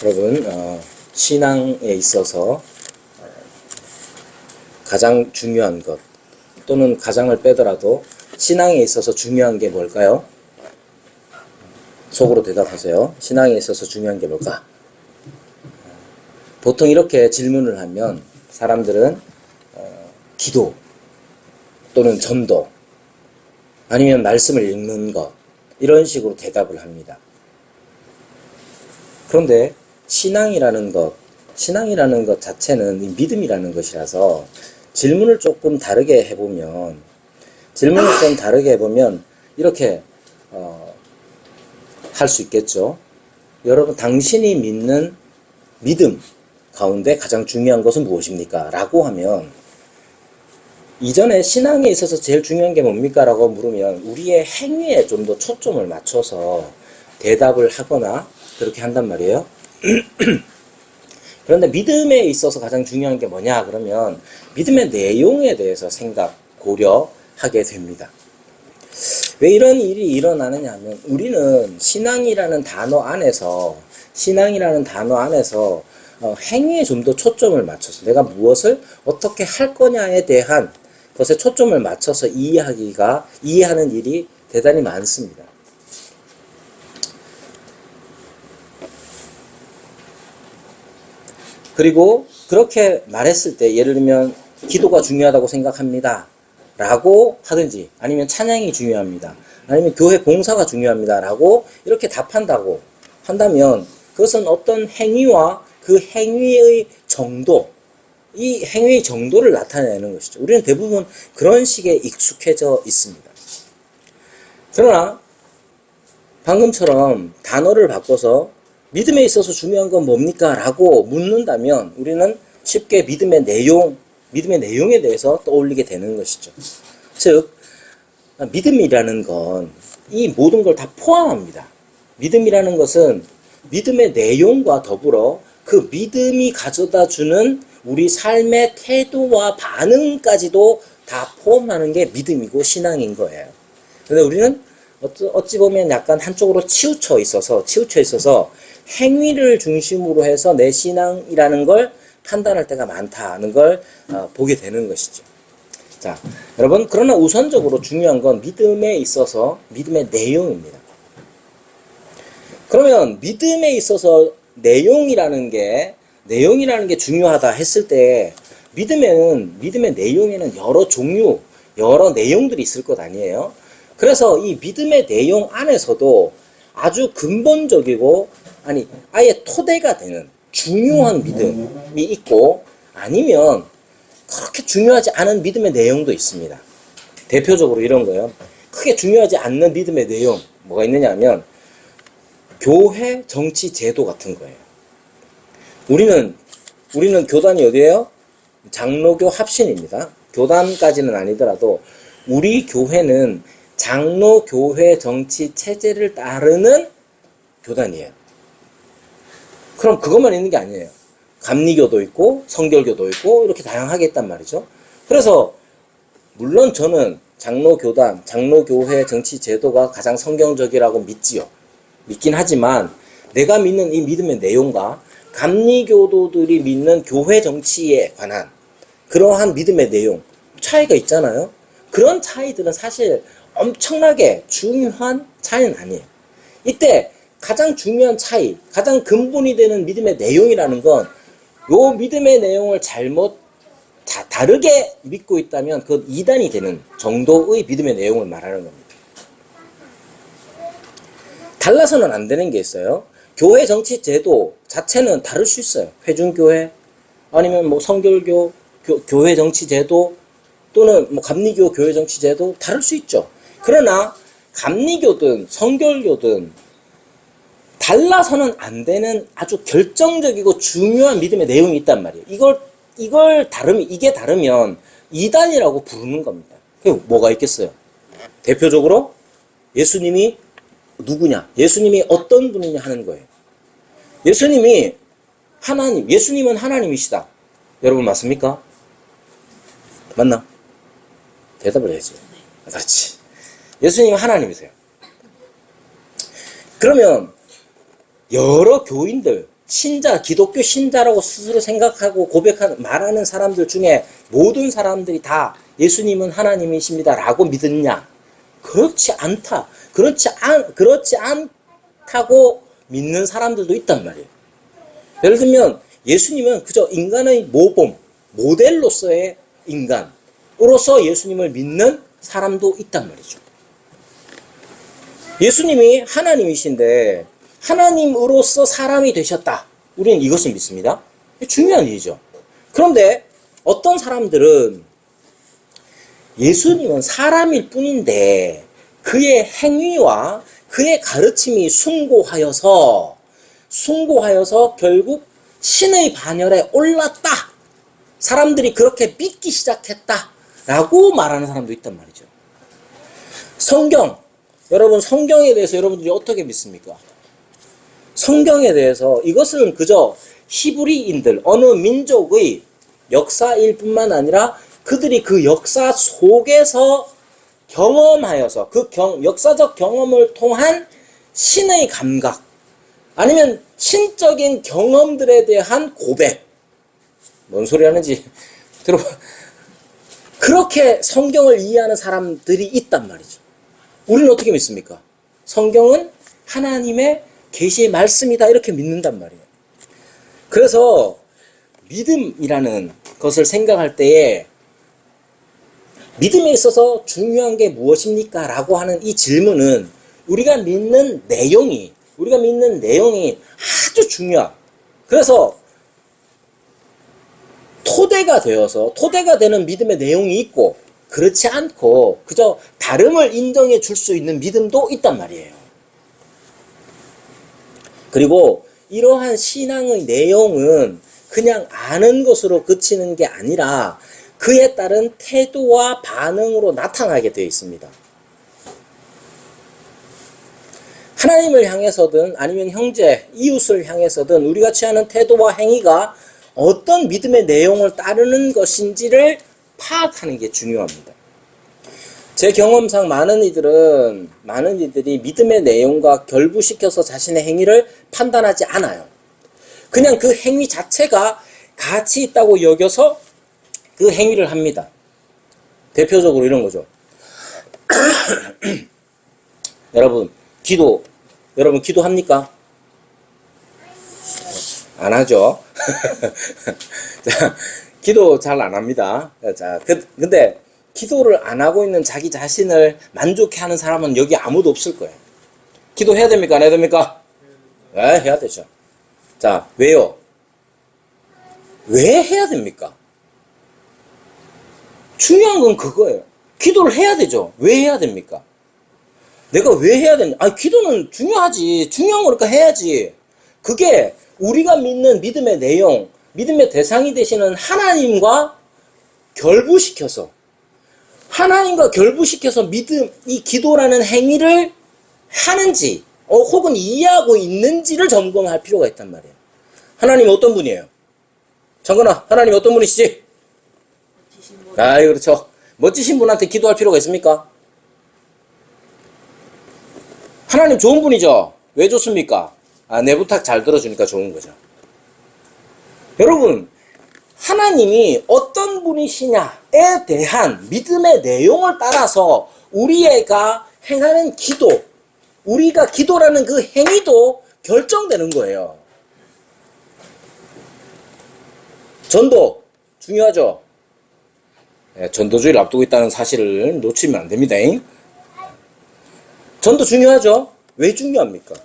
여러분, 신앙에 있어서 가장 중요한 것, 또는 가장을 빼더라도 신앙에 있어서 중요한 게 뭘까요? 속으로 대답하세요. 신앙에 있어서 중요한 게 뭘까? 보통 이렇게 질문을 하면 사람들은 기도 또는 전도 아니면 말씀을 읽는 것, 이런 식으로 대답을 합니다. 그런데 신앙이라는 것 자체는 믿음이라는 것이라서 질문을 조금 다르게 해보면 이렇게 할 수 있겠죠. 여러분, 당신이 믿는 믿음 가운데 가장 중요한 것은 무엇입니까? 라고 하면, 이전에 신앙에 있어서 제일 중요한 게 뭡니까? 라고 물으면 우리의 행위에 좀 더 초점을 맞춰서 대답을 하거나 그렇게 한단 말이에요. 그런데 믿음에 있어서 가장 중요한 게 뭐냐? 그러면 믿음의 내용에 대해서 고려하게 됩니다. 왜 이런 일이 일어나느냐 하면, 우리는 신앙이라는 단어 안에서 행위에 좀 더 초점을 맞춰서 내가 무엇을 어떻게 할 거냐에 대한 것에 초점을 맞춰서 이해하는 일이 대단히 많습니다. 그리고 그렇게 말했을 때, 예를 들면 기도가 중요하다고 생각합니다 라고 하든지, 아니면 찬양이 중요합니다, 아니면 교회 봉사가 중요합니다 라고 이렇게 답한다고 한다면, 그것은 어떤 행위와 그 행위의 정도, 이 행위의 정도를 나타내는 것이죠. 우리는 대부분 그런 식에 익숙해져 있습니다. 그러나 방금처럼 단어를 바꿔서 믿음에 있어서 중요한 건 뭡니까? 라고 묻는다면 우리는 쉽게 믿음의 내용에 대해서 떠올리게 되는 것이죠. 즉, 믿음이라는 건 이 모든 걸 다 포함합니다. 믿음이라는 것은 믿음의 내용과 더불어 그 믿음이 가져다 주는 우리 삶의 태도와 반응까지도 다 포함하는 게 믿음이고 신앙인 거예요. 그런데 우리는 어찌 보면 약간 한쪽으로 치우쳐 있어서 행위를 중심으로 해서 내 신앙이라는 걸 판단할 때가 많다는 걸 보게 되는 것이죠. 자, 여러분, 그러나 우선적으로 중요한 건 믿음에 있어서 믿음의 내용입니다. 그러면 믿음에 있어서 내용이라는 게 중요하다 했을 때, 믿음의 내용에는 여러 종류, 여러 내용들이 있을 것 아니에요? 그래서 이 믿음의 내용 안에서도 아주 근본적이고, 아예 토대가 되는 중요한 믿음이 있고, 아니면 그렇게 중요하지 않은 믿음의 내용도 있습니다. 대표적으로 이런 거예요. 크게 중요하지 않는 믿음의 내용, 뭐가 있느냐 하면 교회, 정치, 제도 같은 거예요. 우리는 교단이 어디예요? 장로교 합신입니다. 교단까지는 아니더라도 우리 교회는 장로, 교회, 정치, 체제를 따르는 교단이에요. 그럼 그것만 있는 게 아니에요. 감리교도 있고 성결교도 있고 이렇게 다양하게 있단 말이죠. 그래서 물론 저는 장로교단, 장로교회, 정치, 제도가 가장 성경적이라고 믿긴 하지만, 내가 믿는 이 믿음의 내용과 감리교도들이 믿는 교회 정치에 관한 그러한 믿음의 내용, 차이가 있잖아요. 그런 차이들은 사실 엄청나게 중요한 차이는 아니에요. 이때 가장 중요한 차이, 가장 근본이 되는 믿음의 내용이라는 건, 요 믿음의 내용을 다르게 믿고 있다면 그건 이단이 되는 정도의 믿음의 내용을 말하는 겁니다. 달라서는 안 되는 게 있어요. 교회 정치 제도 자체는 다를 수 있어요. 회중교회, 아니면 성결교, 교회 정치 제도, 또는 감리교 교회 정치 제도 다를 수 있죠. 그러나 감리교든 성결교든 달라서는 안 되는 아주 결정적이고 중요한 믿음의 내용이 있단 말이에요. 이게 다르면 이단이라고 부르는 겁니다. 그게 뭐가 있겠어요? 대표적으로 예수님이 누구냐? 예수님이 어떤 분이냐 하는 거예요. 예수님은 하나님이시다. 여러분 맞습니까? 맞나? 대답을 해야지. 그렇지. 예수님은 하나님이세요. 그러면 여러 교인들, 신자, 기독교 신자라고 스스로 생각하고 고백하는, 말하는 사람들 중에 모든 사람들이 다 예수님은 하나님이십니다 라고 믿었냐? 그렇지 않다. 그렇지 않다고 믿는 사람들도 있단 말이에요. 예를 들면 예수님은 그저 인간의 모범, 모델로서의 인간으로서 예수님을 믿는 사람도 있단 말이죠. 예수님이 하나님이신데 하나님으로서 사람이 되셨다. 우리는 이것을 믿습니다. 중요한 일이죠. 그런데 어떤 사람들은 예수님은 사람일 뿐인데 그의 행위와 그의 가르침이 숭고하여서 결국 신의 반열에 올랐다. 사람들이 그렇게 믿기 시작했다. 라고 말하는 사람도 있단 말이죠. 여러분 성경에 대해서 여러분들이 어떻게 믿습니까? 성경에 대해서 이것은 그저 히브리인들, 어느 민족의 역사일 뿐만 아니라 그들이 그 역사 속에서 경험하여서 그 역사적 경험을 통한 신의 감각, 아니면 신적인 경험들에 대한 고백. 뭔 소리 하는지 들어봐. 그렇게 성경을 이해하는 사람들이 있단 말이죠. 우리는 어떻게 믿습니까? 성경은 하나님의 계시의 말씀이다 이렇게 믿는단 말이에요. 그래서 믿음이라는 것을 생각할 때에 믿음에 있어서 중요한 게 무엇입니까? 라고 하는 이 질문은 우리가 믿는 내용이 아주 중요한, 그래서 토대가 되는 믿음의 내용이 있고, 그렇지 않고 그저 다름을 인정해 줄 수 있는 믿음도 있단 말이에요. 그리고 이러한 신앙의 내용은 그냥 아는 것으로 그치는 게 아니라 그에 따른 태도와 반응으로 나타나게 되어 있습니다. 하나님을 향해서든 아니면 형제, 이웃을 향해서든 우리가 취하는 태도와 행위가 어떤 믿음의 내용을 따르는 것인지를 파악하는 게 중요합니다. 제 경험상 많은 이들이 믿음의 내용과 결부시켜서 자신의 행위를 판단하지 않아요. 그냥 그 행위 자체가 가치 있다고 여겨서 그 행위를 합니다. 대표적으로 이런 거죠. 여러분 기도합니까? 안 하죠. 자, 기도 잘 안 합니다. 자, 근데 기도를 안 하고 있는 자기 자신을 만족해 하는 사람은 여기 아무도 없을 거예요. 기도해야 됩니까? 안 해야 됩니까? 네, 해야 되죠. 자, 왜요? 왜 해야 됩니까? 중요한 건 그거예요. 기도를 해야 되죠. 왜 해야 됩니까? 내가 왜 해야 되냐? 기도는 중요하지. 중요한 거니까 해야지. 그게 우리가 믿는 믿음의 내용, 믿음의 대상이 되시는 하나님과 결부시켜서 이 기도라는 행위를 하는지, 혹은 이해하고 있는지를 점검할 필요가 있단 말이에요. 하나님 어떤 분이에요? 정건아, 하나님 어떤 분이시지? 그렇죠. 멋지신 분한테 기도할 필요가 있습니까? 하나님 좋은 분이죠. 왜 좋습니까? 내 부탁 잘 들어주니까 좋은 거죠. 여러분, 하나님이 어떤 분이시냐에 대한 믿음의 내용을 따라서 우리가 행하는 기도, 우리가 기도라는 그 행위도 결정되는 거예요. 전도 중요하죠. 전도주의를 앞두고 있다는 사실을 놓치면 안 됩니다. 전도 중요하죠. 왜 중요합니까?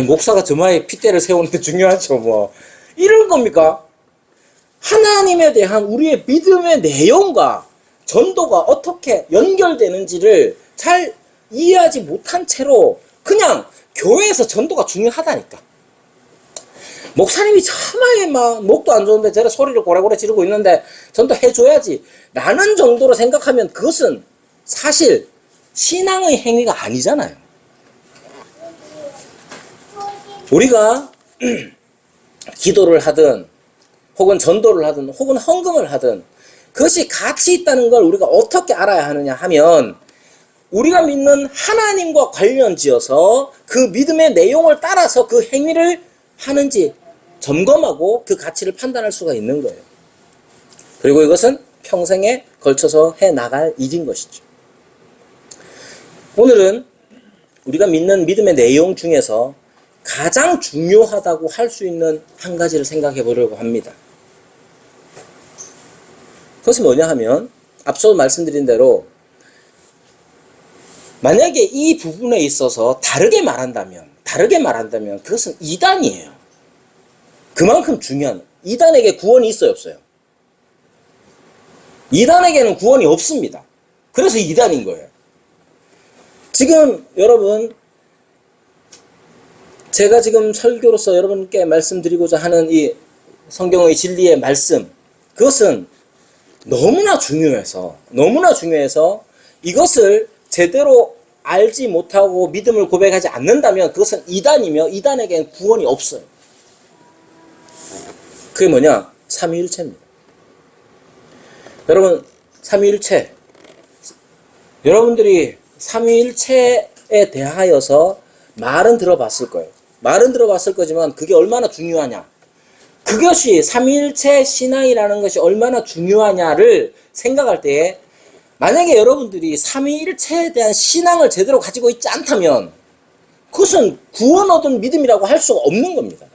목사가 저마에 핏대를 세우는데 중요하죠. 뭐 이런 겁니까? 하나님에 대한 우리의 믿음의 내용과 전도가 어떻게 연결되는지를 잘 이해하지 못한 채로 그냥 교회에서 전도가 중요하다니까. 목사님이 참아에 막 목도 안 좋은데 저래 소리를 고래고래 지르고 있는데 전도해줘야지 라는 정도로 생각하면 그것은 사실 신앙의 행위가 아니잖아요. 우리가 기도를 하든 혹은 전도를 하든 혹은 헌금을 하든 그것이 가치 있다는 걸 우리가 어떻게 알아야 하느냐 하면 우리가 믿는 하나님과 관련지어서 그 믿음의 내용을 따라서 그 행위를 하는지 점검하고 그 가치를 판단할 수가 있는 거예요. 그리고 이것은 평생에 걸쳐서 해나갈 일인 것이죠. 오늘은 우리가 믿는 믿음의 내용 중에서 가장 중요하다고 할 수 있는 한 가지를 생각해 보려고 합니다. 그것은 뭐냐 하면 앞서 말씀드린 대로 만약에 이 부분에 있어서 다르게 말한다면 그것은 이단이에요. 그만큼 중요한, 이단에게 구원이 있어요, 없어요? 이단에게는 구원이 없습니다. 그래서 이단인 거예요. 지금 여러분, 제가 지금 설교로서 여러분께 말씀드리고자 하는 이 성경의 진리의 말씀, 그것은 너무나 중요해서 이것을 제대로 알지 못하고 믿음을 고백하지 않는다면 그것은 이단이며 이단에게는 구원이 없어요. 그게 뭐냐? 삼위일체입니다. 여러분, 삼위일체. 여러분들이 삼위일체에 대하여서 말은 들어봤을 거예요. 말은 들어봤을 거지만 그게 얼마나 중요하냐. 그것이 삼위일체 신앙이라는 것이 얼마나 중요하냐를 생각할 때에 만약에 여러분들이 삼위일체에 대한 신앙을 제대로 가지고 있지 않다면 그것은 구원 얻은 믿음이라고 할 수가 없는 겁니다.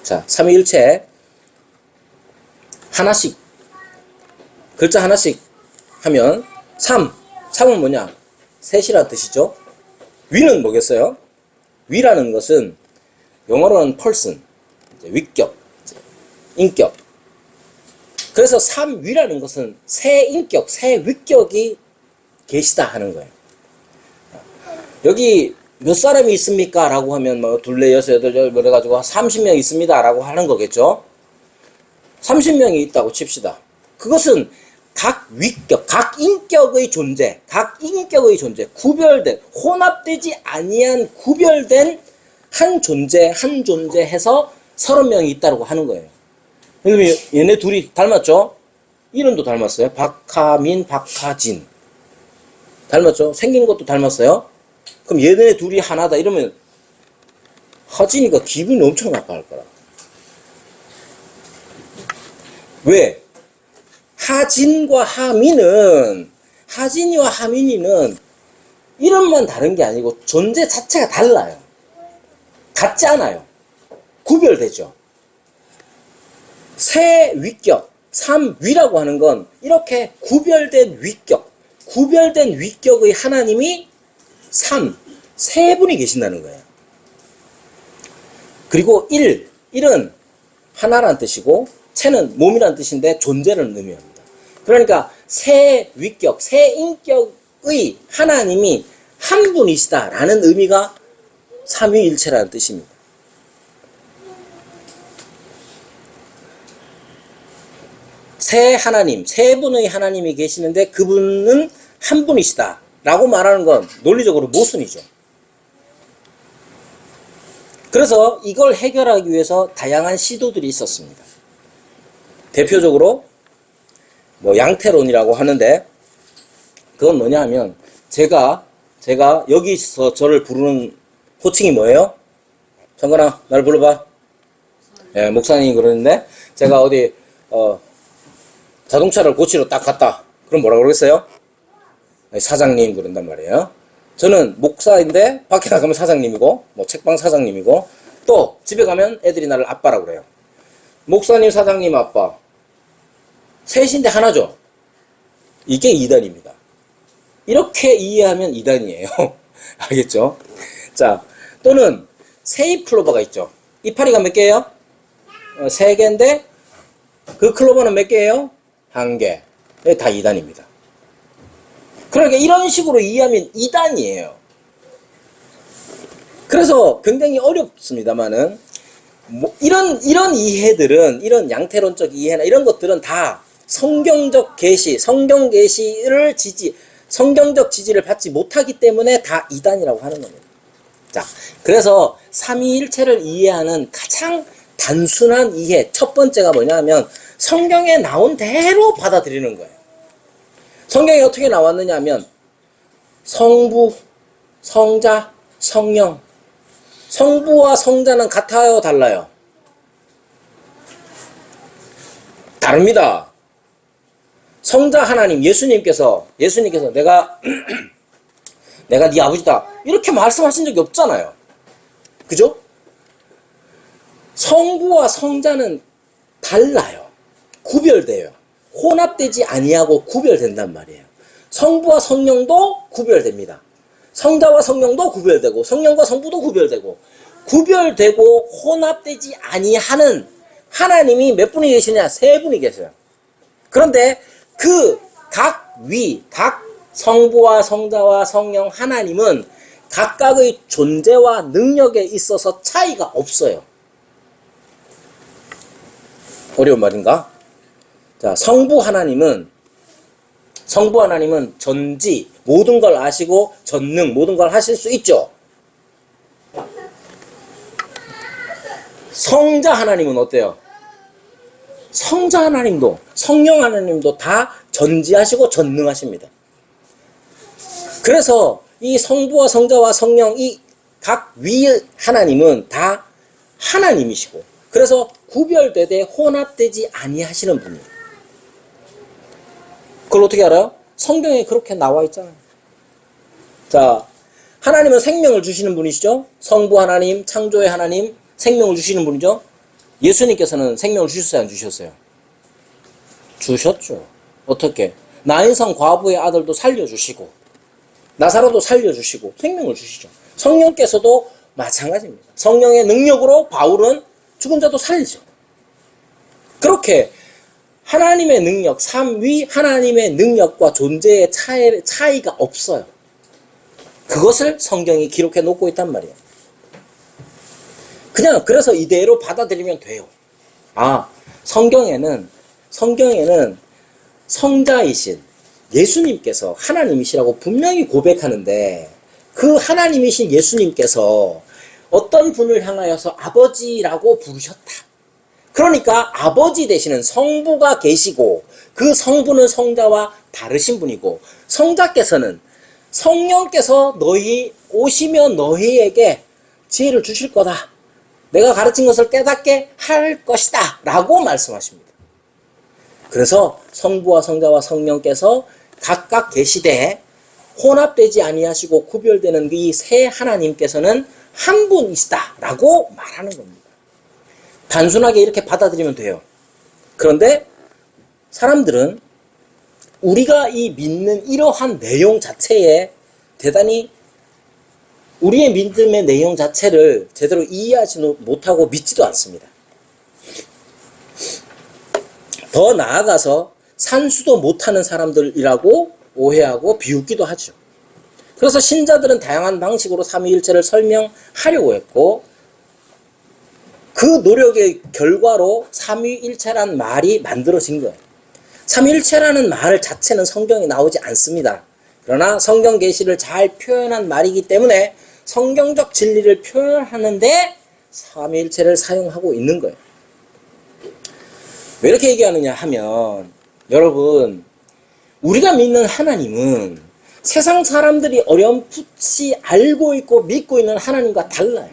자, 삼위일체 하나씩, 글자 하나씩 하면 삼은 뭐냐? 셋이라는 뜻이죠. 위는 뭐겠어요? 위라는 것은 영어로는 person, 위격, 인격. 그래서 삼위라는 것은 세 인격, 세 위격이 계시다 하는 거예요. 여기 몇 사람이 있습니까? 라고 하면 뭐 둘레, 여섯, 여덟, 열, 뭐 해가지고 30명 있습니다. 라고 하는 거겠죠. 30명이 있다고 칩시다. 그것은 각 위격, 각 인격의 존재, 구별된, 혼합되지 아니한 구별된 한 존재 해서 30명이 있다고 하는 거예요. 그러면 얘네 둘이 닮았죠? 이름도 닮았어요. 박하민, 박하진. 닮았죠? 생긴 것도 닮았어요. 그럼 얘네 둘이 하나다 이러면 하진이가 기분이 엄청 나빠할 거라. 왜? 하진과 하진이와 하민이는 이름만 다른 게 아니고 존재 자체가 달라요. 같지 않아요. 구별되죠. 세 위격, 삼위라고 하는 건 이렇게 구별된 위격의 하나님이 세 분이 계신다는 거예요. 그리고 일은 하나라는 뜻이고 체는 몸이라는 뜻인데 존재를 의미합니다. 그러니까 세 위격, 세 인격의 하나님이 한 분이시다라는 의미가 삼위일체라는 뜻입니다. 세 하나님, 세 분의 하나님이 계시는데 그분은 한 분이시다 라고 말하는 건 논리적으로 모순이죠. 그래서 이걸 해결하기 위해서 다양한 시도들이 있었습니다. 대표적으로 뭐 양태론이라고 하는데 그건 뭐냐 하면 제가 여기서 저를 부르는 호칭이 뭐예요? 정건아, 나를 불러봐. 예, 목사님 그러는데 제가 어디 자동차를 고치러 딱 갔다. 그럼 뭐라 그러겠어요? 사장님 그런단 말이에요. 저는 목사인데 밖에 나가면 사장님이고 뭐 책방 사장님이고 또 집에 가면 애들이 나를 아빠라고 그래요. 목사님, 사장님, 아빠 셋인데 하나죠. 이게 이단입니다. 이렇게 이해하면 이단이에요. 알겠죠? 자, 또는 세입 클로버가 있죠. 이파리가 몇 개예요? 3개인데 그 클로버는 몇 개예요? 1개. 다 이단입니다. 그러니까 이런 식으로 이해하면 이단이에요. 그래서 굉장히 어렵습니다만은 뭐 이런 이해들은, 이런 양태론적 이해나 이런 것들은 다 성경적 계시, 성경적 지지를 받지 못하기 때문에 다 이단이라고 하는 겁니다. 자, 그래서 삼위일체를 이해하는 가장 단순한 이해, 첫 번째가 뭐냐 하면 성경에 나온 대로 받아들이는 거예요. 성경에 어떻게 나왔느냐 하면 성부, 성자, 성령. 성부와 성자는 같아요, 달라요? 다릅니다. 성자 하나님, 예수님께서 내가 내가 네 아버지다 이렇게 말씀하신 적이 없잖아요. 그죠? 성부와 성자는 달라요. 구별돼요. 혼합되지 아니하고 구별된단 말이에요. 성부와 성령도 구별됩니다. 성자와 성령도 구별되고 성령과 성부도 구별되고 혼합되지 아니하는 하나님이 몇 분이 계시냐? 세 분이 계세요. 그런데 그 각 성부와 성자와 성령 하나님은 각각의 존재와 능력에 있어서 차이가 없어요. 어려운 말인가? 자, 성부 하나님은 전지, 모든 걸 아시고 전능, 모든 걸 하실 수 있죠. 성자 하나님은 어때요? 성자 하나님도, 성령 하나님도 다 전지하시고 전능하십니다. 그래서 이 성부와 성자와 성령 이 각 위의 하나님은 다 하나님이시고, 그래서 구별되되 혼합되지 아니하시는 분이에요. 그걸 어떻게 알아요? 성경에 그렇게 나와 있잖아요. 자, 하나님은 생명을 주시는 분이시죠. 성부 하나님, 창조의 하나님, 생명을 주시는 분이죠. 예수님께서는 생명을 주셨어요, 안 주셨어요? 주셨죠. 어떻게? 나인성 과부의 아들도 살려주시고 나사로도 살려주시고 생명을 주시죠. 성령께서도 마찬가지입니다. 성령의 능력으로 바울은 죽은 자도 살리죠. 그렇게 하나님의 능력, 삼위 하나님의 능력과 존재의 차이가 없어요. 그것을 성경이 기록해 놓고 있단 말이에요. 그냥 그래서 이대로 받아들이면 돼요. 아, 성경에는 성자이신 예수님께서 하나님이시라고 분명히 고백하는데, 그 하나님이신 예수님께서 어떤 분을 향하여서 아버지라고 부르셨다. 그러니까 아버지 되시는 성부가 계시고, 그 성부는 성자와 다르신 분이고, 성자께서는 성령께서 너희 오시면 너희에게 지혜를 주실 거다. 내가 가르친 것을 깨닫게 할 것이다. 라고 말씀하십니다. 그래서 성부와 성자와 성령께서 각각 계시되 혼합되지 아니하시고 구별되는 이 세 하나님께서는 한 분이시다 라고 말하는 겁니다. 단순하게 이렇게 받아들이면 돼요. 그런데 사람들은 우리가 이 믿는 이러한 내용 자체에 대단히 우리의 믿음의 내용 자체를 제대로 이해하지 못하고 믿지도 않습니다. 더 나아가서 산수도 못하는 사람들이라고 오해하고 비웃기도 하죠. 그래서 신자들은 다양한 방식으로 삼위일체를 설명하려고 했고, 그 노력의 결과로 삼위일체란 말이 만들어진 거예요. 삼위일체라는 말 자체는 성경에 나오지 않습니다. 그러나 성경 계시를 잘 표현한 말이기 때문에 성경적 진리를 표현하는데 삼위일체를 사용하고 있는 거예요. 왜 이렇게 얘기하느냐 하면, 여러분, 우리가 믿는 하나님은 세상 사람들이 어렴풋이 알고 있고 믿고 있는 하나님과 달라요.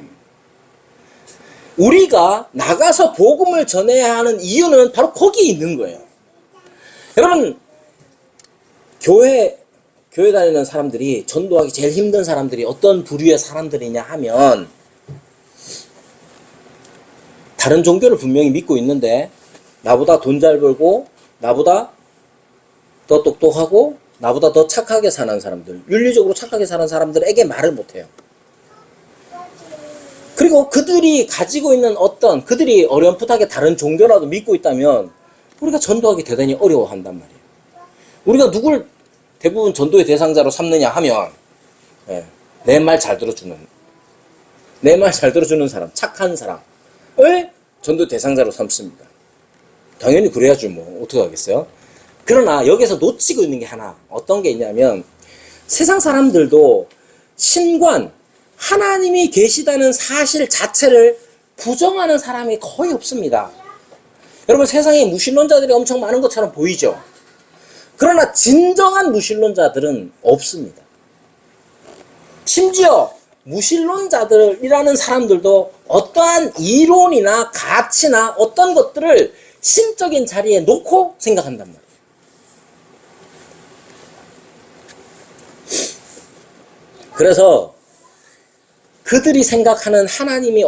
우리가 나가서 복음을 전해야 하는 이유는 바로 거기에 있는 거예요. 여러분, 교회 다니는 사람들이, 전도하기 제일 힘든 사람들이 어떤 부류의 사람들이냐 하면, 다른 종교를 분명히 믿고 있는데 나보다 돈 잘 벌고 나보다 더 똑똑하고 나보다 더 착하게 사는 사람들, 윤리적으로 착하게 사는 사람들에게 말을 못해요. 그리고 그들이 가지고 있는 그들이 어렴풋하게 다른 종교라도 믿고 있다면 우리가 전도하기 대단히 어려워한단 말이에요. 우리가 누굴 대부분 전도의 대상자로 삼느냐 하면, 내 말 잘 들어주는 사람, 착한 사람을 전도 대상자로 삼습니다. 당연히 그래야죠. 뭐 어떻게 하겠어요? 그러나 여기서 놓치고 있는 게 하나, 어떤 게 있냐면, 세상 사람들도 신관, 하나님이 계시다는 사실 자체를 부정하는 사람이 거의 없습니다. 여러분, 세상에 무신론자들이 엄청 많은 것처럼 보이죠? 그러나 진정한 무신론자들은 없습니다. 심지어 무신론자들이라는 사람들도 어떠한 이론이나 가치나 어떤 것들을 신적인 자리에 놓고 생각한단 말이에요. 그래서 그들이 생각하는 하나님이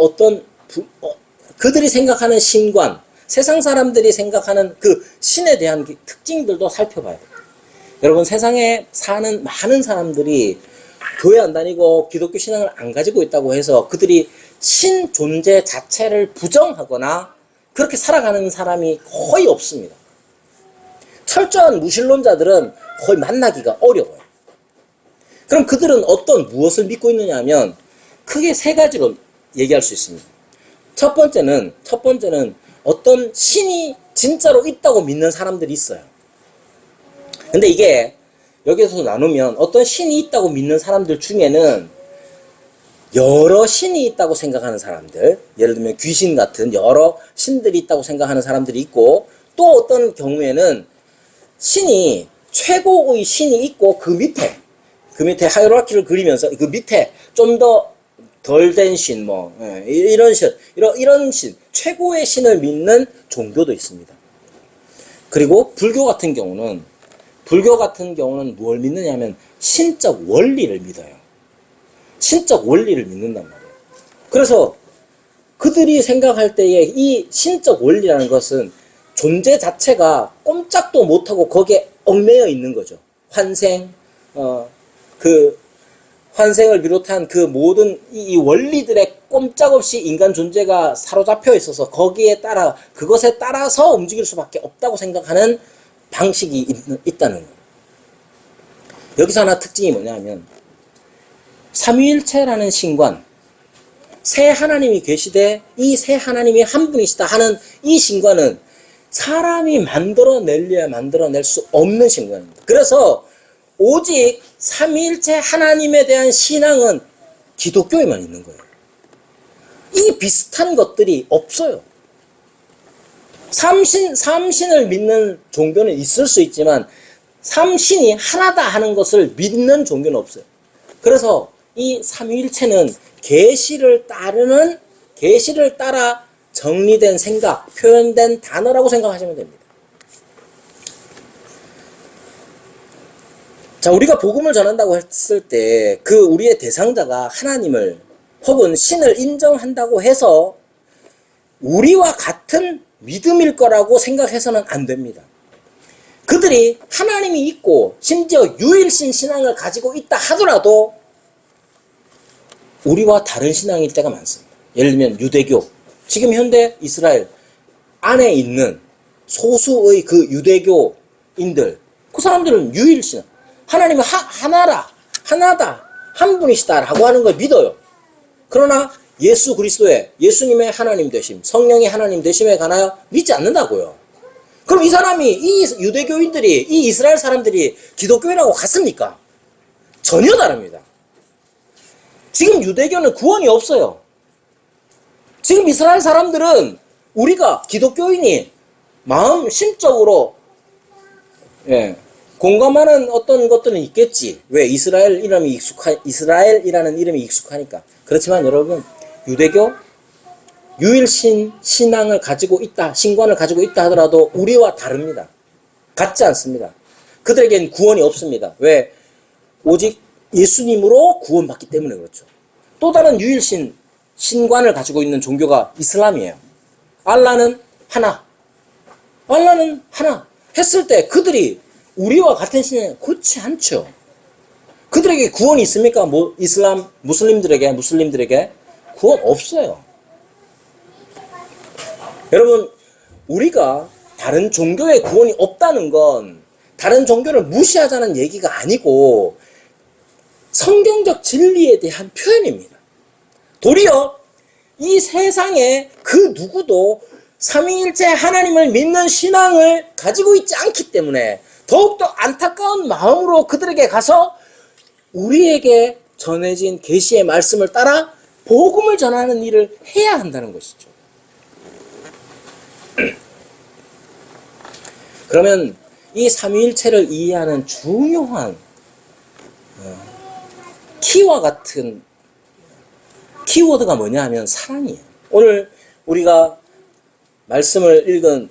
그들이 생각하는 신관, 세상 사람들이 생각하는 그 신에 대한 특징들도 살펴봐야 돼요. 여러분, 세상에 사는 많은 사람들이 교회 안 다니고 기독교 신앙을 안 가지고 있다고 해서 그들이 신 존재 자체를 부정하거나 그렇게 살아가는 사람이 거의 없습니다. 철저한 무신론자들은 거의 만나기가 어려워요. 그럼 그들은 무엇을 믿고 있느냐 하면 크게 세 가지로 얘기할 수 있습니다. 첫 번째는 어떤 신이 진짜로 있다고 믿는 사람들이 있어요. 근데 이게 여기서 나누면 어떤 신이 있다고 믿는 사람들 중에는 여러 신이 있다고 생각하는 사람들, 예를 들면 귀신 같은 여러 신들이 있다고 생각하는 사람들이 있고, 또 어떤 경우에는 신이 최고의 신이 있고 그 밑에 하이라키를 그리면서 그 밑에 좀 더 덜 된 신, 이런 신, 최고의 신을 믿는 종교도 있습니다. 그리고 불교 같은 경우는 뭘 믿느냐면 신적 원리를 믿어요. 신적 원리를 믿는단 말이에요. 그래서 그들이 생각할 때에 이 신적 원리라는 것은 존재 자체가 꼼짝도 못하고 거기에 얽매여 있는 거죠. 환생을 비롯한 그 모든 이 원리들에 꼼짝없이 인간 존재가 사로잡혀 있어서 그것에 따라서 움직일 수밖에 없다고 생각하는 방식이 있다는 거예요. 여기서 하나 특징이 뭐냐면 삼위일체라는 신관, 세 하나님이 계시되 이 세 하나님이 한 분이시다 하는 이 신관은 사람이 만들어낼 수 없는 신관입니다. 그래서 오직 삼위일체 하나님에 대한 신앙은 기독교에만 있는 거예요. 이 비슷한 것들이 없어요. 삼신을 믿는 종교는 있을 수 있지만 삼신이 하나다 하는 것을 믿는 종교는 없어요. 그래서 이 삼위일체는 계시를 따라 정리된 생각, 표현된 단어라고 생각하시면 됩니다. 자, 우리가 복음을 전한다고 했을 때 우리의 대상자가 하나님을 혹은 신을 인정한다고 해서 우리와 같은 믿음일 거라고 생각해서는 안 됩니다. 그들이 하나님이 있고 심지어 유일신 신앙을 가지고 있다 하더라도 우리와 다른 신앙일 때가 많습니다. 예를 들면 유대교, 지금 현대 이스라엘 안에 있는 소수의 그 유대교인들, 그 사람들은 유일신, 하나님은 하나다, 한 분이시다라고 하는 걸 믿어요. 그러나 예수님의 하나님 되심, 성령의 하나님 되심에 관하여 믿지 않는다고요. 그럼 이 유대교인들이, 이 이스라엘 사람들이 기독교인하고 같습니까? 전혀 다릅니다. 지금 유대교는 구원이 없어요. 지금 이스라엘 사람들은 우리가 기독교인이 심적으로 공감하는 어떤 것들은 있겠지. 왜? 이스라엘이라는 이름이 익숙하니까. 그렇지만 여러분, 유대교 유일신 신앙을 가지고 있다, 신관을 가지고 있다 하더라도 우리와 다릅니다. 같지 않습니다. 그들에겐 구원이 없습니다. 왜? 오직 예수님으로 구원받기 때문에 그렇죠. 또 다른 유일신 신관을 가지고 있는 종교가 이슬람이에요. 알라는 하나 했을 때 그들이 우리와 같은 신앙에 그렇지 않죠. 그들에게 구원이 있습니까? 무슬림들에게 구원 없어요. 여러분, 우리가 다른 종교에 구원이 없다는 건 다른 종교를 무시하자는 얘기가 아니고 성경적 진리에 대한 표현입니다. 도리어 이 세상에 그 누구도 삼위일체 하나님을 믿는 신앙을 가지고 있지 않기 때문에 더욱더 안타까운 마음으로 그들에게 가서 우리에게 전해진 계시의 말씀을 따라 복음을 전하는 일을 해야 한다는 것이죠. 그러면 이 삼위일체를 이해하는 중요한 키와 같은 키워드가 뭐냐 하면 사랑이에요. 오늘 우리가 말씀을 읽은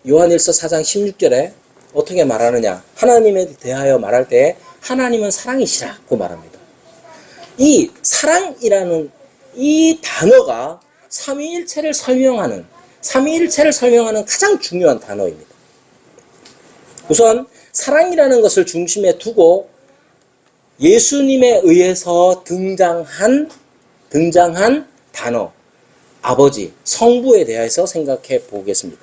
요한일서 4장 16절에 어떻게 말하느냐, 하나님에 대하여 말할 때 하나님은 사랑이시라고 말합니다. 이 사랑이라는 이 단어가 삼위일체를 설명하는 가장 중요한 단어입니다. 우선 사랑이라는 것을 중심에 두고 예수님에 의해서 등장한 단어, 아버지, 성부에 대해서 생각해 보겠습니다.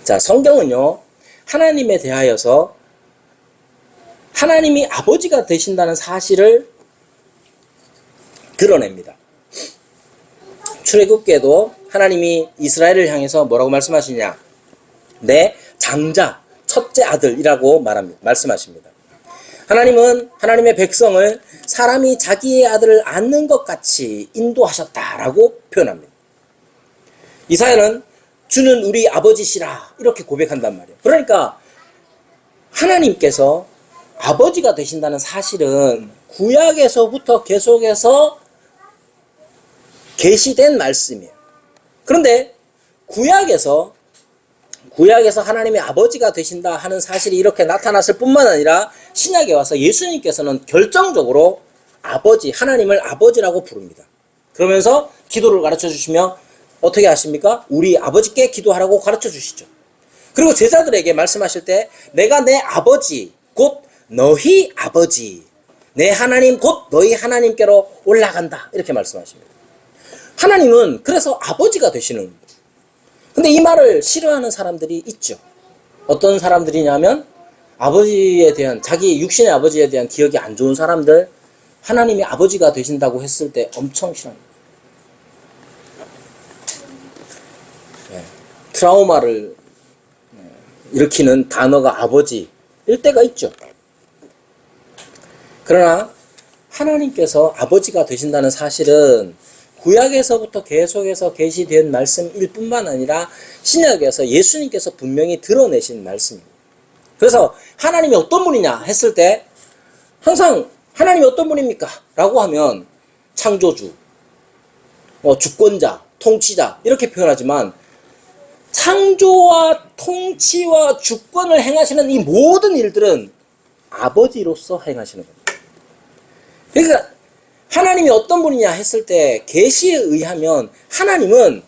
자, 성경은요, 하나님에 대하여서 하나님이 아버지가 되신다는 사실을 드러냅니다. 출애굽기에도 하나님이 이스라엘을 향해서 뭐라고 말씀하시냐? 내 장자, 첫째 아들이라고 말씀하십니다. 하나님은 하나님의 백성을 사람이 자기의 아들을 낳는 것 같이 인도하셨다라고 표현합니다. 이사야는 주는 우리 아버지시라 이렇게 고백한단 말이에요. 그러니까 하나님께서 아버지가 되신다는 사실은 구약에서부터 계속해서 계시된 말씀이에요. 그런데 구약에서 하나님의 아버지가 되신다 하는 사실이 이렇게 나타났을 뿐만 아니라 신약에 와서 예수님께서는 결정적으로 하나님을 아버지라고 부릅니다. 그러면서 기도를 가르쳐 주시며 어떻게 하십니까? 우리 아버지께 기도하라고 가르쳐 주시죠. 그리고 제자들에게 말씀하실 때 내가 내 아버지 곧 너희 아버지, 내 하나님 곧 너희 하나님께로 올라간다 이렇게 말씀하십니다. 하나님은 그래서 아버지가 되시는 겁니다. 근데 이 말을 싫어하는 사람들이 있죠. 어떤 사람들이냐면 아버지에 대한, 자기 육신의 아버지에 대한 기억이 안 좋은 사람들, 하나님이 아버지가 되신다고 했을 때 엄청 싫어합니다. 트라우마를 일으키는 단어가 아버지일 때가 있죠. 그러나 하나님께서 아버지가 되신다는 사실은 구약에서부터 계속해서 계시된 말씀일 뿐만 아니라 신약에서 예수님께서 분명히 드러내신 말씀입니다. 그래서 하나님이 어떤 분이냐 했을 때 항상 하나님이 어떤 분입니까? 라고 하면 창조주, 주권자, 통치자 이렇게 표현하지만 창조와 통치와 주권을 행하시는 이 모든 일들은 아버지로서 행하시는 겁니다. 그러니까 하나님이 어떤 분이냐 했을 때 계시에 의하면 하나님은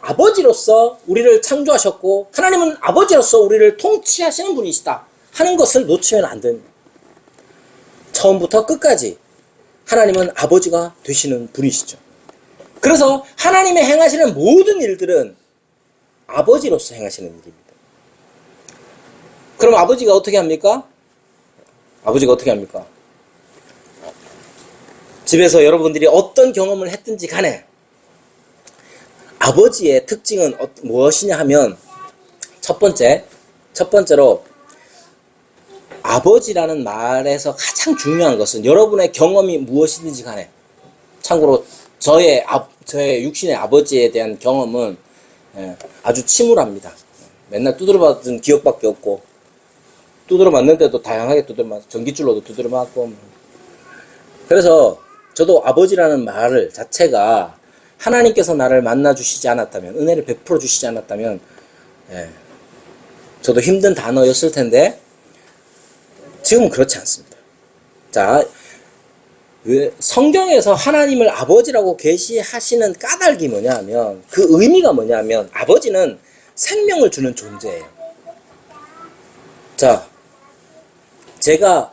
아버지로서 우리를 창조하셨고 하나님은 아버지로서 우리를 통치하시는 분이시다 하는 것을 놓치면 안 됩니다. 처음부터 끝까지 하나님은 아버지가 되시는 분이시죠. 그래서 하나님이 행하시는 모든 일들은 아버지로서 행하시는 일입니다. 그럼 아버지가 어떻게 합니까? 집에서 여러분들이 어떤 경험을 했든지 간에 아버지의 특징은 무엇이냐 하면 첫 번째로 아버지라는 말에서 가장 중요한 것은 여러분의 경험이 무엇이든지 간에, 참고로 저의 육신의 아버지에 대한 경험은 아주 침울합니다. 맨날 두드려 맞은 기억밖에 없고, 두드려 맞는 때도 다양하게 두드려 맞고, 전깃줄로도 두드려 맞고. 그래서 저도 아버지라는 말 자체가 하나님께서 나를 만나주시지 않았다면, 은혜를 베풀어 주시지 않았다면, 저도 힘든 단어였을 텐데, 지금은 그렇지 않습니다. 자, 성경에서 하나님을 아버지라고 계시하시는 까닭이 뭐냐면, 그 의미가 뭐냐면, 아버지는 생명을 주는 존재예요. 자, 제가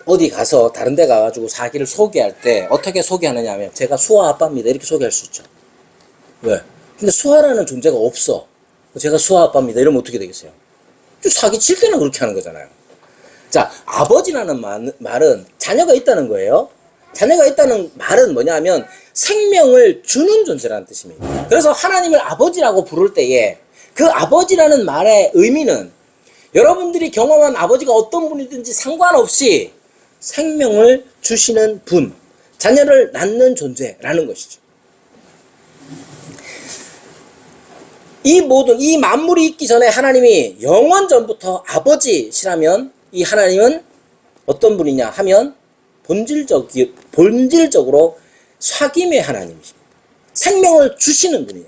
어디 가서 다른 데 가가지고 자기를 소개할 때 어떻게 소개하느냐 하면 제가 수아 아빠입니다 이렇게 소개할 수 있죠. 왜? 근데 수아라는 존재가 없어. 제가 수아 아빠입니다 이러면 어떻게 되겠어요? 사기 칠 때는 그렇게 하는 거잖아요. 자, 아버지라는 말은 자녀가 있다는 거예요. 자녀가 있다는 말은 뭐냐 하면 생명을 주는 존재라는 뜻입니다. 그래서 하나님을 아버지라고 부를 때에 그 아버지라는 말의 의미는 여러분들이 경험한 아버지가 어떤 분이든지 상관없이 생명을 주시는 분, 자녀를 낳는 존재라는 것이죠. 이 모든 이 만물이 있기 전에 하나님이 영원 전부터 아버지시라면 이 하나님은 어떤 분이냐 하면 본질적으로 삭임의 하나님이십니다. 생명을 주시는 분이에요.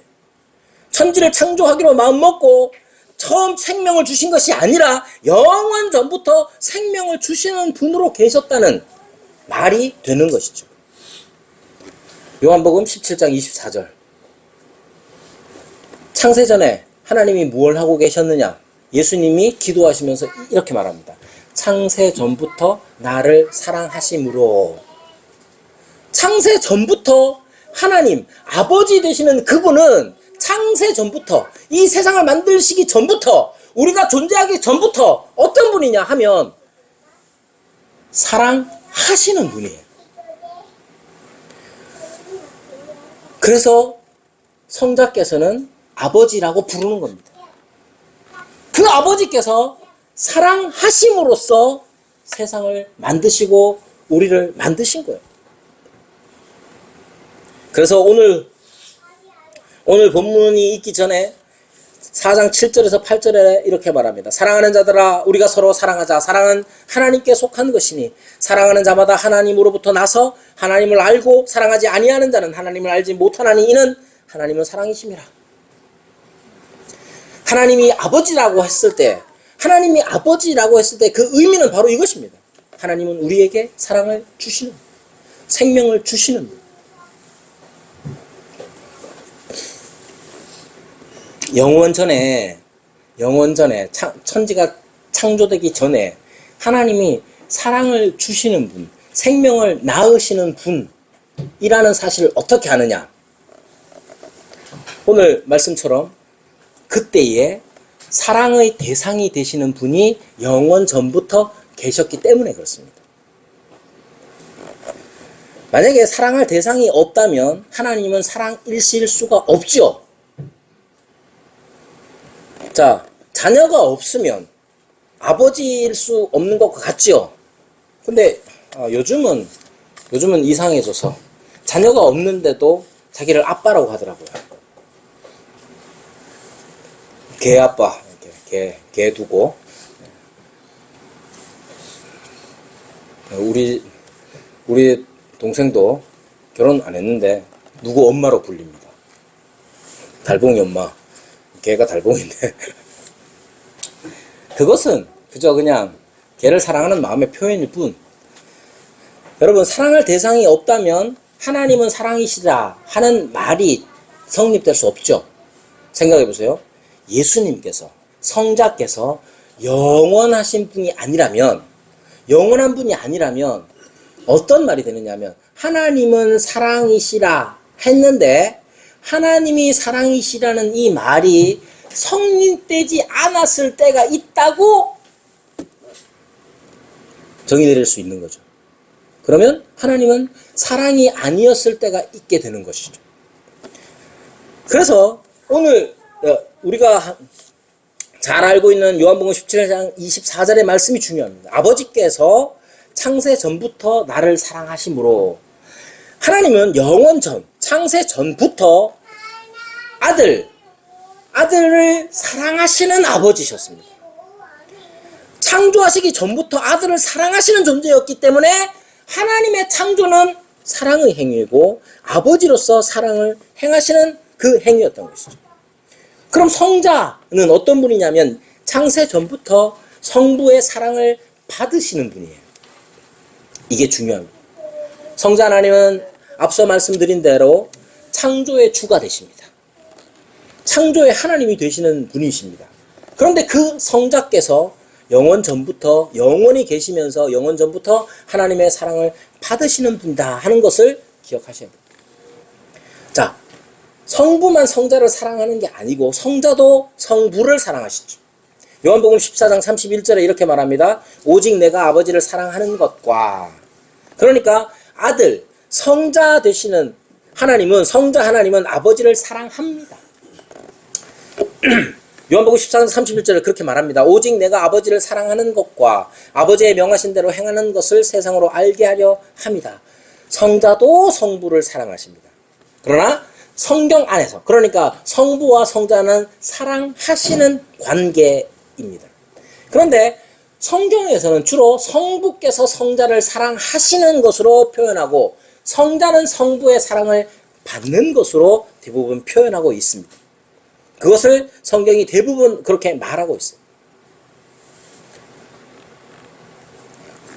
천지를 창조하기로 마음먹고 처음 생명을 주신 것이 아니라 영원 전부터 생명을 주시는 분으로 계셨다는 말이 되는 것이죠. 요한복음 17장 24절. 창세전에 하나님이 무엇을 하고 계셨느냐? 예수님이 기도하시면서 이렇게 말합니다. 창세전부터 나를 사랑하심으로. 창세전부터 하나님, 아버지 되시는 그분은 창세전부터, 이 세상을 만드시기 전부터, 우리가 존재하기 전부터 어떤 분이냐 하면 사랑하시는 분이에요. 그래서 성자께서는 아버지라고 부르는 겁니다. 그 아버지께서 사랑하심으로써 세상을 만드시고 우리를 만드신 거예요. 그래서 오늘 본문이 있기 전에 4장 7절에서 8절에 이렇게 말합니다. 사랑하는 자들아 우리가 서로 사랑하자. 사랑은 하나님께 속한 것이니 사랑하는 자마다 하나님으로부터 나서 하나님을 알고 사랑하지 아니하는 자는 하나님을 알지 못하나니 이는 하나님은 사랑이심이라. 하나님이 아버지라고 했을 때 그 의미는 바로 이것입니다. 하나님은 우리에게 사랑을 주시는, 생명을 주시는 분. 영원 전에 천지가 창조되기 전에 하나님이 사랑을 주시는 분, 생명을 낳으시는 분이라는 사실을 어떻게 아느냐? 오늘 말씀처럼 그때에 사랑의 대상이 되시는 분이 영원 전부터 계셨기 때문에 그렇습니다. 만약에 사랑할 대상이 없다면 하나님은 사랑이실 수가 없죠. 자, 자녀가 없으면 아버지일 수 없는 것 같죠. 근데 요즘은 이상해져서 자녀가 없는데도 자기를 아빠라고 하더라고요. 개 아빠, 개 두고. 우리 동생도 결혼 안 했는데 누구 엄마로 불립니다. 달봉이 엄마. 개가 달봉인데 그것은 그저 그냥 개를 사랑하는 마음의 표현일 뿐. 여러분, 사랑할 대상이 없다면 하나님은 사랑이시다 하는 말이 성립될 수 없죠. 생각해 보세요. 예수님께서, 성자께서 영원한 분이 아니라면 어떤 말이 되느냐면 하나님은 사랑이시라 했는데 하나님이 사랑이시라는 이 말이 성립되지 않았을 때가 있다고 정의될 수 있는 거죠. 그러면 하나님은 사랑이 아니었을 때가 있게 되는 것이죠. 그래서 오늘 우리가 잘 알고 있는 요한복음 17장 24절의 말씀이 중요합니다. 아버지께서 창세 전부터 나를 사랑하심으로. 하나님은 영원 전, 창세 전부터 아들을 사랑하시는 아버지셨습니다. 창조하시기 전부터 아들을 사랑하시는 존재였기 때문에 하나님의 창조는 사랑의 행위이고 아버지로서 사랑을 행하시는 그 행위였던 것이죠. 그럼 성자는 어떤 분이냐면 창세 전부터 성부의 사랑을 받으시는 분이에요. 이게 중요합니다. 성자 하나님은 앞서 말씀드린 대로 창조의 주가 되십니다. 창조의 하나님이 되시는 분이십니다. 그런데 그 성자께서 영원 전부터 영원히 계시면서 영원 전부터 하나님의 사랑을 받으시는 분이다 하는 것을 기억하셔야 됩니다. 자, 성부만 성자를 사랑하는 게 아니고 성자도 성부를 사랑하시죠. 요한복음 14장 31절에 이렇게 말합니다. 오직 내가 아버지를 사랑하는 것과. 그러니까 아들, 성자 되시는 성자 하나님은 아버지를 사랑합니다. 요한복음 14장 31절에 그렇게 말합니다. 오직 내가 아버지를 사랑하는 것과 아버지의 명하신 대로 행하는 것을 세상으로 알게 하려 합니다. 성자도 성부를 사랑하십니다. 그러나 성경 안에서, 그러니까 성부와 성자는 사랑하시는 관계입니다. 그런데 성경에서는 주로 성부께서 성자를 사랑하시는 것으로 표현하고 성자는 성부의 사랑을 받는 것으로 대부분 표현하고 있습니다. 그것을 성경이 대부분 그렇게 말하고 있어요.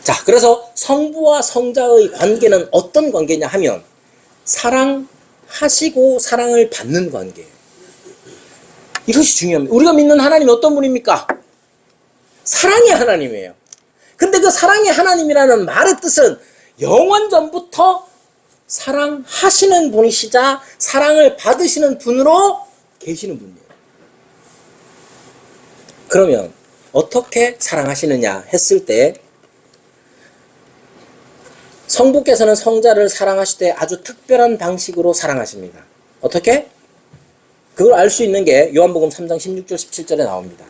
자, 그래서 성부와 성자의 관계는 어떤 관계냐 하면 사랑하시고 사랑을 받는 관계예요. 이것이 중요합니다. 우리가 믿는 하나님이 어떤 분입니까? 사랑의 하나님이에요. 근데 그 사랑의 하나님이라는 말의 뜻은 영원전부터 사랑하시는 분이시자 사랑을 받으시는 분으로 계시는 분이에요. 그러면 어떻게 사랑하시느냐 했을 때 성부께서는 성자를 사랑하실 때 아주 특별한 방식으로 사랑하십니다. 어떻게? 그걸 알 수 있는 게 요한복음 3장 16절 17절에 나옵니다.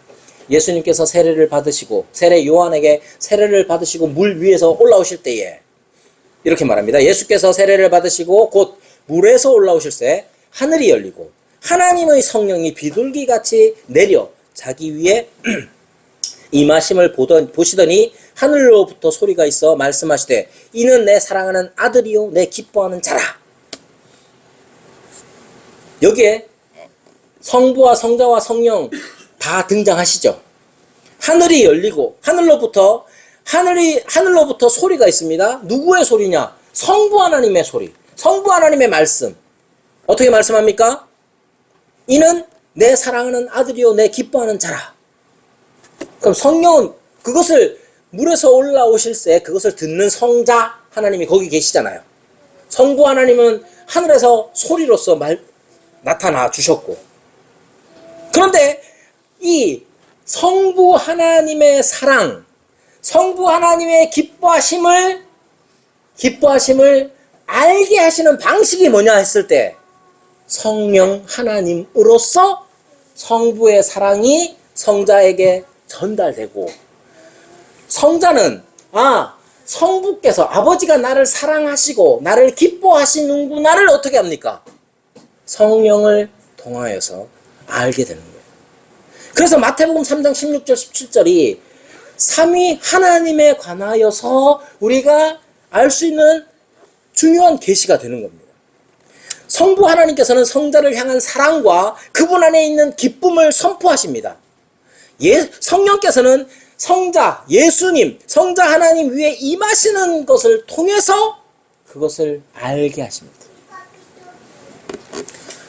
예수님께서 세례를 받으시고 세례 요한에게 세례를 받으시고 물 위에서 올라오실 때에 이렇게 말합니다. 예수께서 세례를 받으시고 곧 물에서 올라오실 때 하늘이 열리고 하나님의 성령이 비둘기같이 내려 자기 위에 임하심을 보시더니 하늘로부터 소리가 있어 말씀하시되 이는 내 사랑하는 아들이요 내 기뻐하는 자라. 여기에 성부와 성자와 성령 다 등장하시죠. 하늘이 열리고 하늘로부터 소리가 있습니다. 누구의 소리냐? 성부 하나님의 소리. 성부 하나님의 말씀. 어떻게 말씀합니까? 이는 내 사랑하는 아들이요 내 기뻐하는 자라. 그럼 성령은 그것을 물에서 올라오실 때 그것을 듣는 성자 하나님이 거기 계시잖아요. 성부 하나님은 하늘에서 소리로서 나타나 주셨고, 그런데 이 성부 하나님의 사랑, 성부 하나님의 기뻐하심을 알게 하시는 방식이 뭐냐 했을 때 성령 하나님으로서 성부의 사랑이 성자에게 전달되고, 성자는 성부께서 아버지가 나를 사랑하시고 나를 기뻐하시는구나를 어떻게 합니까? 성령을 통하여서 알게 되는 거예요. 그래서 마태복음 3장 16절 17절이 삼위 하나님에 관하여서 우리가 알 수 있는 중요한 계시가 되는 겁니다. 성부 하나님께서는 성자를 향한 사랑과 그분 안에 있는 기쁨을 선포하십니다. 성령께서는 성자, 예수님, 성자 하나님 위에 임하시는 것을 통해서 그것을 알게 하십니다.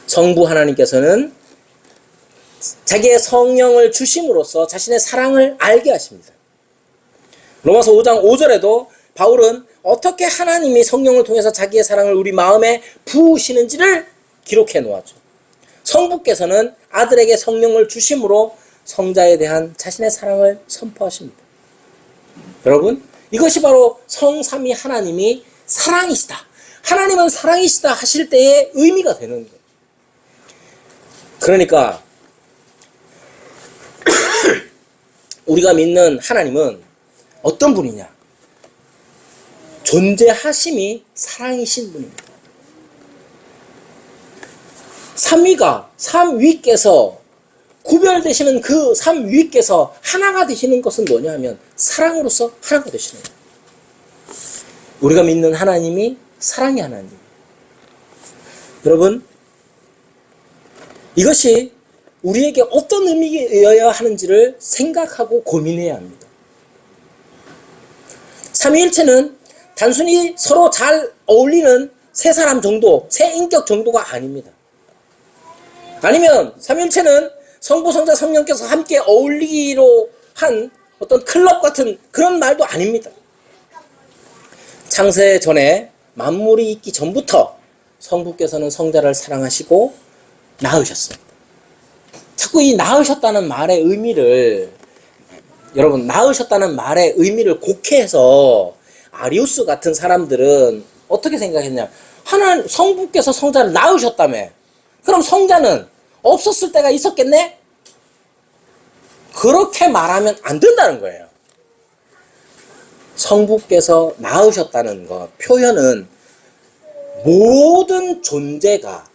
성부 하나님께서는 자기의 성령을 주심으로써 자신의 사랑을 알게 하십니다. 로마서 5장 5절에도 바울은 어떻게 하나님이 성령을 통해서 자기의 사랑을 우리 마음에 부으시는지를 기록해 놓았죠. 성부께서는 아들에게 성령을 주심으로 성자에 대한 자신의 사랑을 선포하십니다. 여러분, 이것이 바로 성삼위 하나님이 사랑이시다, 하나님은 사랑이시다 하실 때의 의미가 되는 거예요. 그러니까 우리가 믿는 하나님은 어떤 분이냐? 존재하심이 사랑이신 분입니다. 삼위가, 삼위께서 구별되시는 그 삼위께서 하나가 되시는 것은 뭐냐 하면 사랑으로서 하나가 되시는 거예요. 우리가 믿는 하나님이 사랑의 하나님이에요. 여러분, 이것이 우리에게 어떤 의미여야 하는지를 생각하고 고민해야 합니다. 삼위일체는 단순히 서로 잘 어울리는 세 사람 정도, 세 인격 정도가 아닙니다. 아니면 삼위일체는 성부, 성자, 성령께서 함께 어울리기로 한 어떤 클럽 같은 그런 말도 아닙니다. 창세 전에 만물이 있기 전부터 성부께서는 성자를 사랑하시고 낳으셨습니다. 자꾸 이 낳으셨다는 말의 의미를, 여러분, 낳으셨다는 말의 의미를 곡해해서 아리우스 같은 사람들은 어떻게 생각했냐? 성부께서 성자를 낳으셨다며. 그럼 성자는 없었을 때가 있었겠네? 그렇게 말하면 안 된다는 거예요. 성부께서 낳으셨다는 것, 표현은 모든 존재가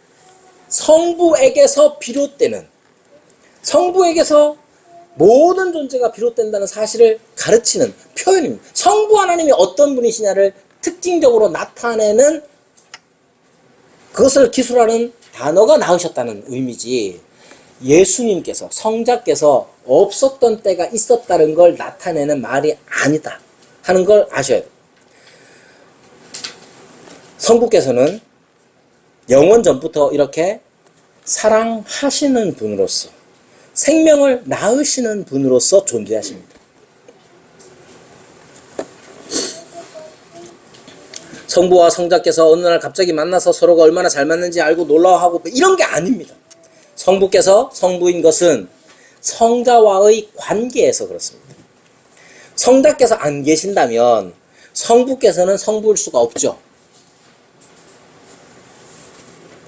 성부에게서 비롯되는, 성부에게서 모든 존재가 비롯된다는 사실을 가르치는 표현입니다. 성부 하나님이 어떤 분이시냐를 특징적으로 나타내는, 그것을 기술하는 단어가 나으셨다는 의미지, 예수님께서, 성자께서 없었던 때가 있었다는 걸 나타내는 말이 아니다 하는 걸 아셔야 돼요. 성부께서는 영원 전부터 이렇게 사랑하시는 분으로서, 생명을 낳으시는 분으로서 존재하십니다. 성부와 성자께서 어느 날 갑자기 만나서 서로가 얼마나 잘 맞는지 알고 놀라워하고 이런 게 아닙니다. 성부께서 성부인 것은 성자와의 관계에서 그렇습니다. 성자께서 안 계신다면 성부께서는 성부일 수가 없죠.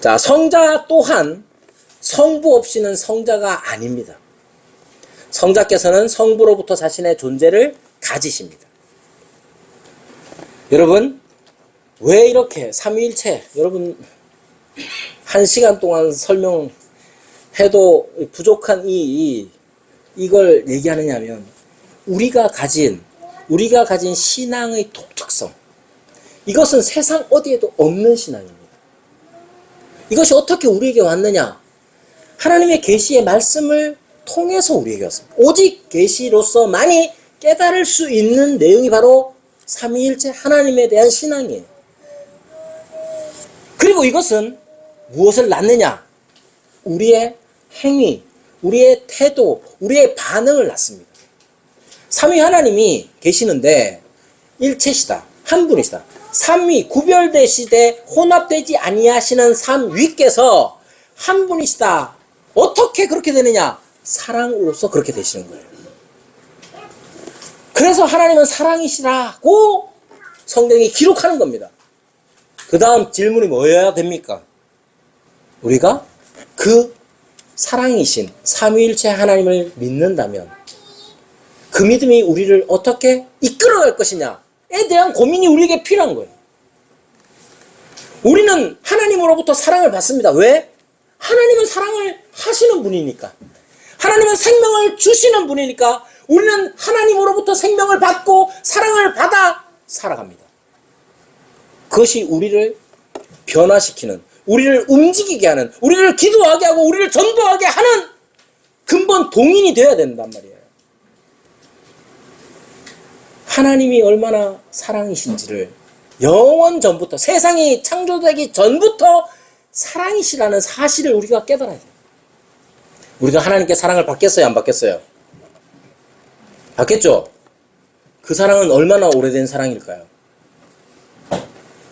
자, 성자 또한 성부 없이는 성자가 아닙니다. 성자께서는 성부로부터 자신의 존재를 가지십니다. 여러분, 왜 이렇게 삼위일체, 여러분 1시간 동안 설명해도 부족한 이걸 얘기하느냐면, 우리가 가진 신앙의 독특성, 이것은 세상 어디에도 없는 신앙입니다. 이것이 어떻게 우리에게 왔느냐? 하나님의 계시의 말씀을 통해서 우리에게 왔습니다. 오직 계시로서만이 깨달을 수 있는 내용이 바로 삼위일체 하나님에 대한 신앙이에요. 그리고 이것은 무엇을 낳느냐? 우리의 행위, 우리의 태도, 우리의 반응을 낳습니다. 삼위 하나님이 계시는데 일체시다, 한 분이시다. 삼위 구별되시되 혼합되지 아니하시는 삼위께서 한 분이시다. 어떻게 그렇게 되느냐? 사랑으로서 그렇게 되시는 거예요. 그래서 하나님은 사랑이시라고 성경이 기록하는 겁니다. 그 다음 질문이 뭐여야 됩니까? 우리가 그 사랑이신 삼위일체 하나님을 믿는다면 그 믿음이 우리를 어떻게 이끌어갈 것이냐에 대한 고민이 우리에게 필요한 거예요. 우리는 하나님으로부터 사랑을 받습니다. 왜? 하나님은 사랑을 하시는 분이니까. 하나님은 생명을 주시는 분이니까 우리는 하나님으로부터 생명을 받고 사랑을 받아 살아갑니다. 그것이 우리를 변화시키는, 우리를 움직이게 하는, 우리를 기도하게 하고 우리를 전도하게 하는 근본 동인이 되어야 된단 말이에요. 하나님이 얼마나 사랑이신지를 영원 전부터, 세상이 창조되기 전부터 사랑이시라는 사실을 우리가 깨달아야 돼요. 우리가 하나님께 사랑을 받겠어요, 안 받겠어요? 받겠죠? 그 사랑은 얼마나 오래된 사랑일까요?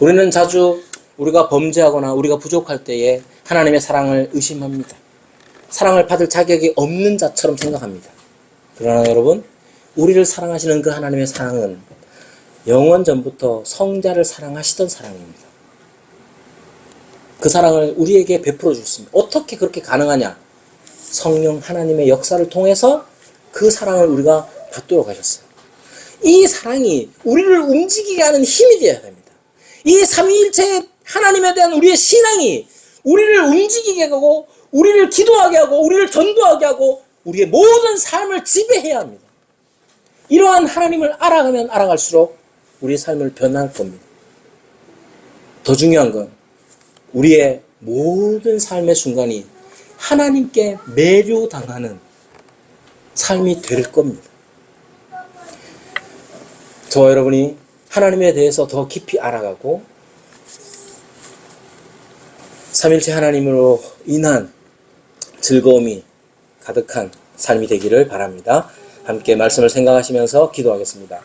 우리는 자주 우리가 범죄하거나 우리가 부족할 때에 하나님의 사랑을 의심합니다. 사랑을 받을 자격이 없는 자처럼 생각합니다. 그러나 여러분, 우리를 사랑하시는 그 하나님의 사랑은 영원 전부터 성자를 사랑하시던 사랑입니다. 그 사랑을 우리에게 베풀어 주셨습니다. 어떻게 그렇게 가능하냐? 성령 하나님의 역사를 통해서 그 사랑을 우리가 받도록 하셨어요. 이 사랑이 우리를 움직이게 하는 힘이 되어야 됩니다. 이 삼위일체 하나님에 대한 우리의 신앙이 우리를 움직이게 하고 우리를 기도하게 하고 우리를 전도하게 하고 우리의 모든 삶을 지배해야 합니다. 이러한 하나님을 알아가면 알아갈수록 우리의 삶을 변할 겁니다. 더 중요한 건 우리의 모든 삶의 순간이 하나님께 매료당하는 삶이 될 겁니다. 저와 여러분이 하나님에 대해서 더 깊이 알아가고 삼일체 하나님으로 인한 즐거움이 가득한 삶이 되기를 바랍니다. 함께 말씀을 생각하시면서 기도하겠습니다.